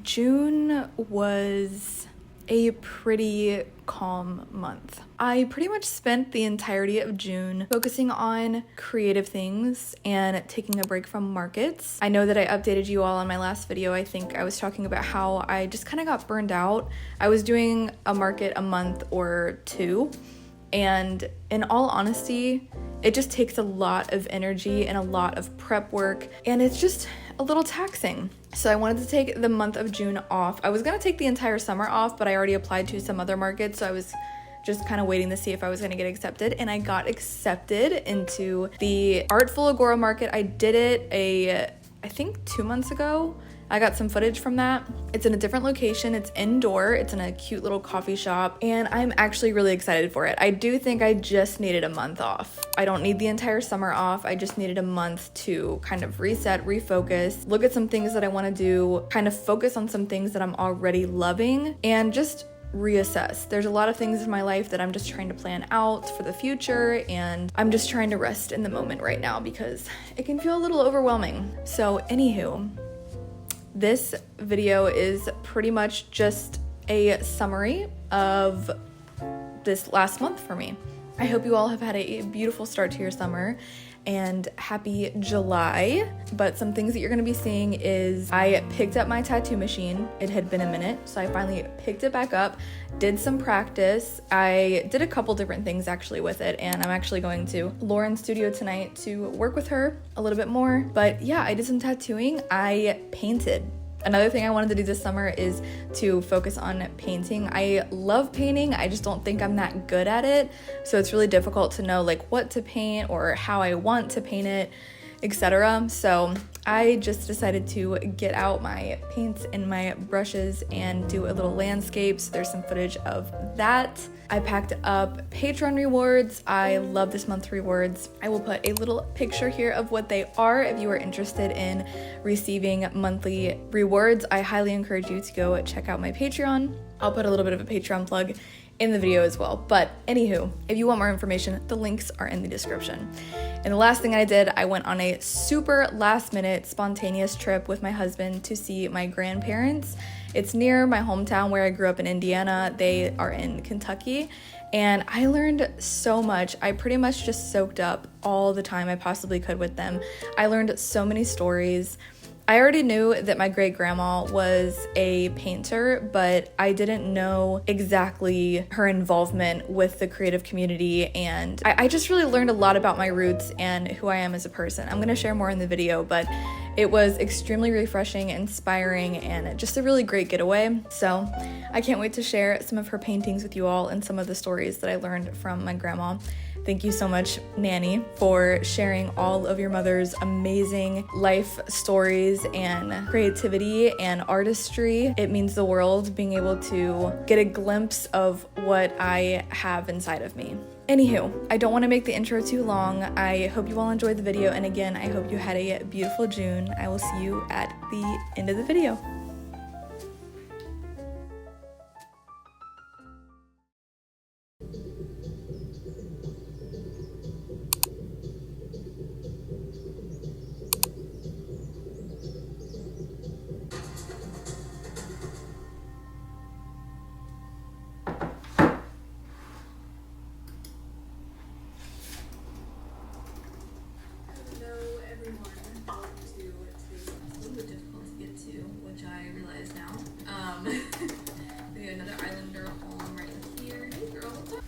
June was a pretty calm month. I pretty much spent the entirety of June focusing on creative things and taking a break from markets. I know that I updated you all on my last video. I think I was talking about how I just kind of got burned out. I was doing a market a month or two, and in all honesty, it just takes a lot of energy and a lot of prep work, and it's just a little taxing. So I wanted to take the month of June off. I was gonna take the entire summer off, but I already applied to some other markets, so I was just kind of waiting to see if I was gonna get accepted, and I got accepted into the Artful Agora market. I did it I think 2 months ago. I got some footage from that. It's in a different location, it's indoor, it's in a cute little coffee shop, and I'm actually really excited for it. I do think I just needed a month off. I don't need the entire summer off, I just needed a month to kind of reset, refocus, look at some things that I wanna do, kind of focus on some things that I'm already loving, and just reassess. There's a lot of things in my life that I'm just trying to plan out for the future, and I'm just trying to rest in the moment right now because it can feel a little overwhelming. So anywho, this video is pretty much just a summary of this last month for me. I hope you all have had a beautiful start to your summer and happy July. But some things that you're gonna be seeing is I picked up my tattoo machine. It had been a minute, so I finally picked it back up, did some practice. I did a couple different things actually with it, and I'm actually going to Lauren's studio tonight to work with her a little bit more. But yeah, I did some tattooing. I painted. Another thing I wanted to do this summer is to focus on painting. I love painting, I just don't think I'm that good at it, so it's really difficult to know like what to paint or how I want to paint it, etc. So I just decided to get out my paints and my brushes and do a little landscape. So there's some footage of that. I packed up Patreon rewards. I love this month's rewards. I will put a little picture here of what they are if you are interested in receiving monthly rewards. I highly encourage you to go check out my Patreon. I'll put a little bit of a Patreon plug in the video as well. But anywho, if you want more information, the links are in the description. And the last thing I did, I went on a super last minute spontaneous trip with my husband to see my grandparents. It's near my hometown where I grew up in Indiana. They are in Kentucky, and I learned so much. I pretty much just soaked up all the time I possibly could with them. I learned so many stories. I already knew that my great grandma was a painter, but I didn't know exactly her involvement with the creative community, and I just really learned a lot about my roots and who I am as a person. I'm gonna share more in the video, but it was extremely refreshing, inspiring, and just a really great getaway. So I can't wait to share some of her paintings with you all and some of the stories that I learned from my grandma. Thank you so much, Nanny, for sharing all of your mother's amazing life stories and creativity and artistry. It means the world being able to get a glimpse of what I have inside of me. Anywho, I don't want to make the intro too long. I hope you all enjoyed the video, and again, I hope you had a beautiful June. I will see you at the end of the video. We got another Islander home right here. Hey girl, what's up?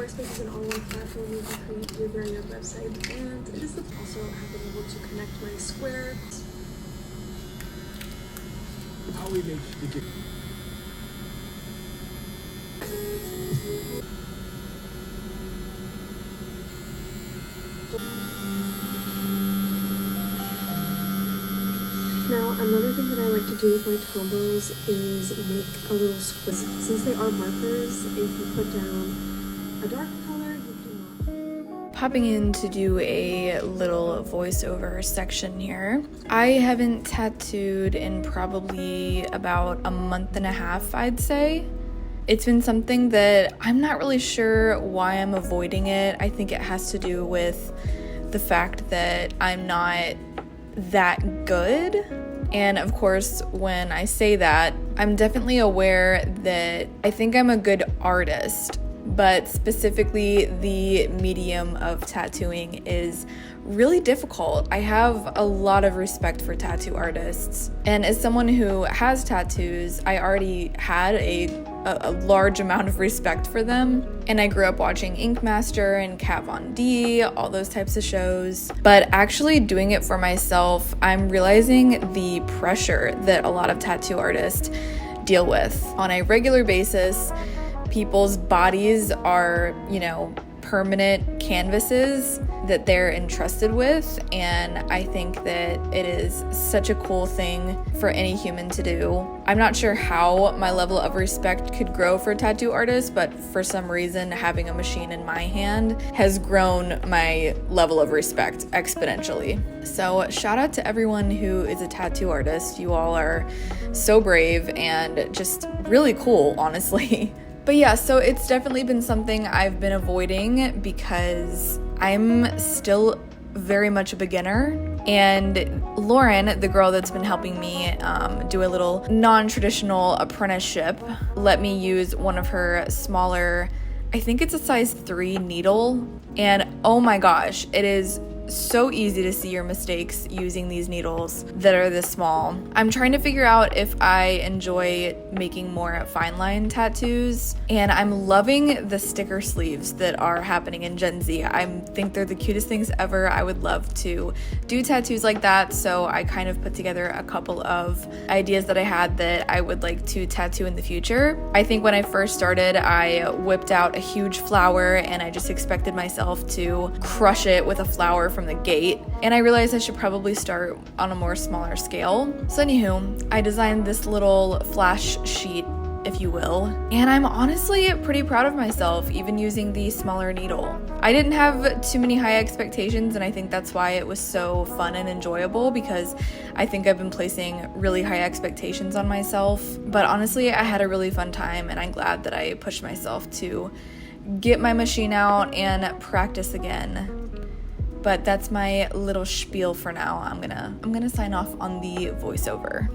Squarespace is an all-in platform where you can create your very own website, and it is also have been able to connect my Square. How we make the Now, another thing that I like to do with my tombos is make a little squiz. Since they are markers, if you put down a dark color, you can Popping in to do a little voiceover section here. I haven't tattooed in probably about a month and a half, I'd say. It's been something that I'm not really sure why I'm avoiding it. I think it has to do with the fact that I'm not that good. And of course, when I say that, I'm definitely aware that I think I'm a good artist, but specifically the medium of tattooing is really difficult. I have a lot of respect for tattoo artists. And as someone who has tattoos, I already had a large amount of respect for them. And I grew up watching Ink Master and Kat Von D, all those types of shows. But actually doing it for myself, I'm realizing the pressure that a lot of tattoo artists deal with on a regular basis. People's bodies are, permanent canvases that they're entrusted with, and I think that it is such a cool thing for any human to do. I'm not sure how my level of respect could grow for tattoo artists, but for some reason having a machine in my hand has grown my level of respect exponentially. So shout out to everyone who is a tattoo artist. You all are so brave and just really cool, honestly. But yeah, so it's definitely been something I've been avoiding because I'm still very much a beginner. And Lauren, the girl that's been helping me do a little non-traditional apprenticeship, let me use one of her smaller, I think it's a size 3 needle. And oh my gosh, it is so easy to see your mistakes using these needles that are this small. I'm trying to figure out if I enjoy making more fine line tattoos, and I'm loving the sticker sleeves that are happening in Gen Z. I think they're the cutest things ever. I would love to do tattoos like that, so I kind of put together a couple of ideas that I had that I would like to tattoo in the future. I think when I first started, I whipped out a huge flower and I just expected myself to crush it with a flower from the gate, and I realized I should probably start on a more smaller scale. So anywho, I designed this little flash sheet, if you will, and I'm honestly pretty proud of myself even using the smaller needle. I didn't have too many high expectations, and I think that's why it was so fun and enjoyable, because I think I've been placing really high expectations on myself. But honestly, I had a really fun time, and I'm glad that I pushed myself to get my machine out and practice again. But that's my little spiel for now. I'm gonna sign off on the voiceover.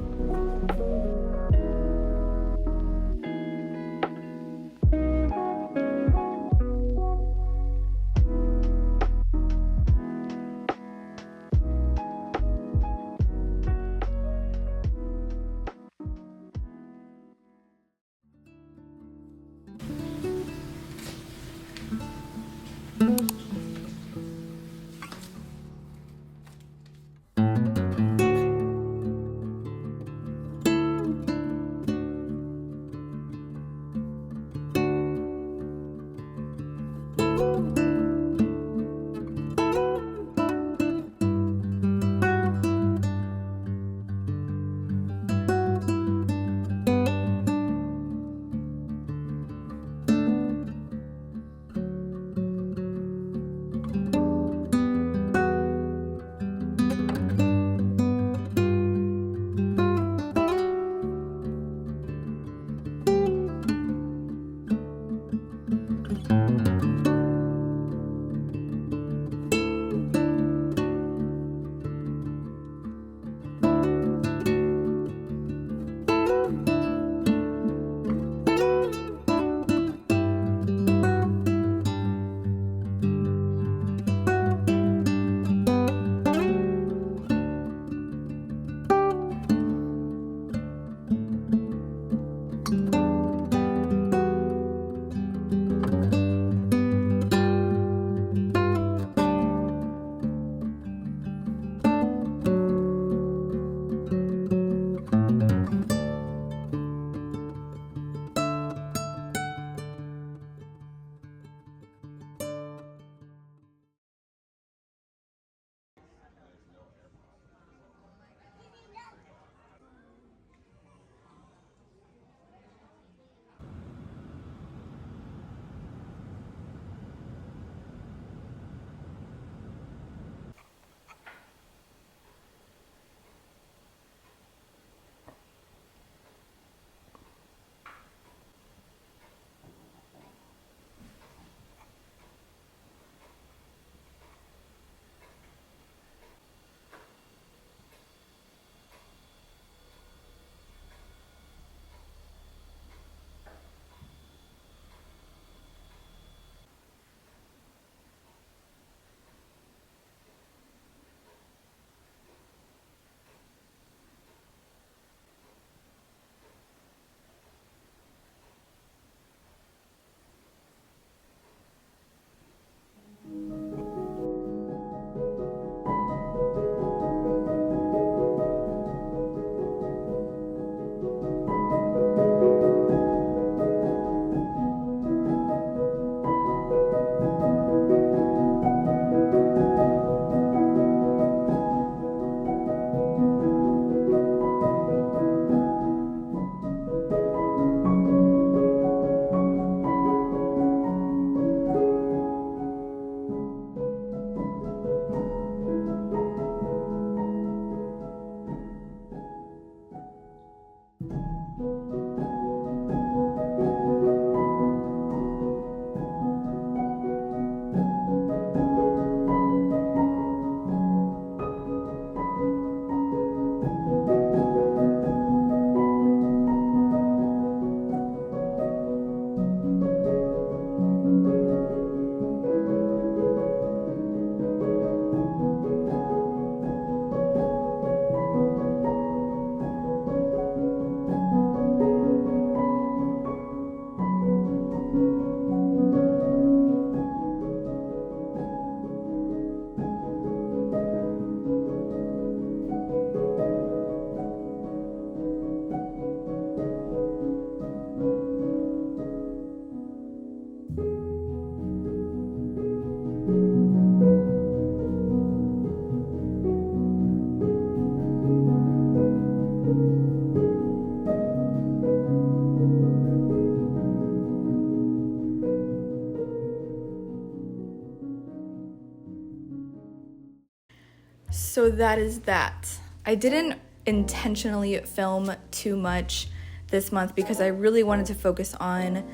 So that is that. I didn't intentionally film too much this month because I really wanted to focus on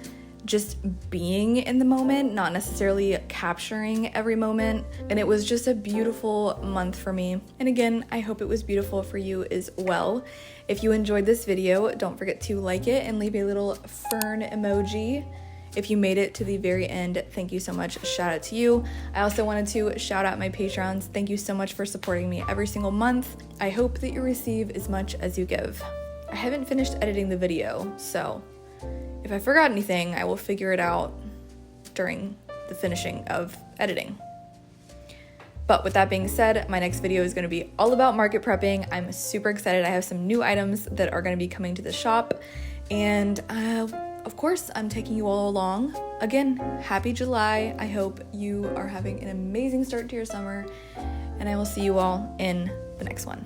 just being in the moment, not necessarily capturing every moment. And it was just a beautiful month for me. And again, I hope it was beautiful for you as well. If you enjoyed this video, don't forget to like it and leave a little fern emoji. If you made it to the very end, thank you so much. Shout out to you. I also wanted to shout out my Patrons. Thank you so much for supporting me every single month. I hope that you receive as much as you give. I haven't finished editing the video, so if I forgot anything, I will figure it out during the finishing of editing. But with that being said, my next video is going to be all about market prepping. I'm super excited. I have some new items that are going to be coming to the shop, and of course, I'm taking you all along. Again, happy July. I hope you are having an amazing start to your summer, and I will see you all in the next one.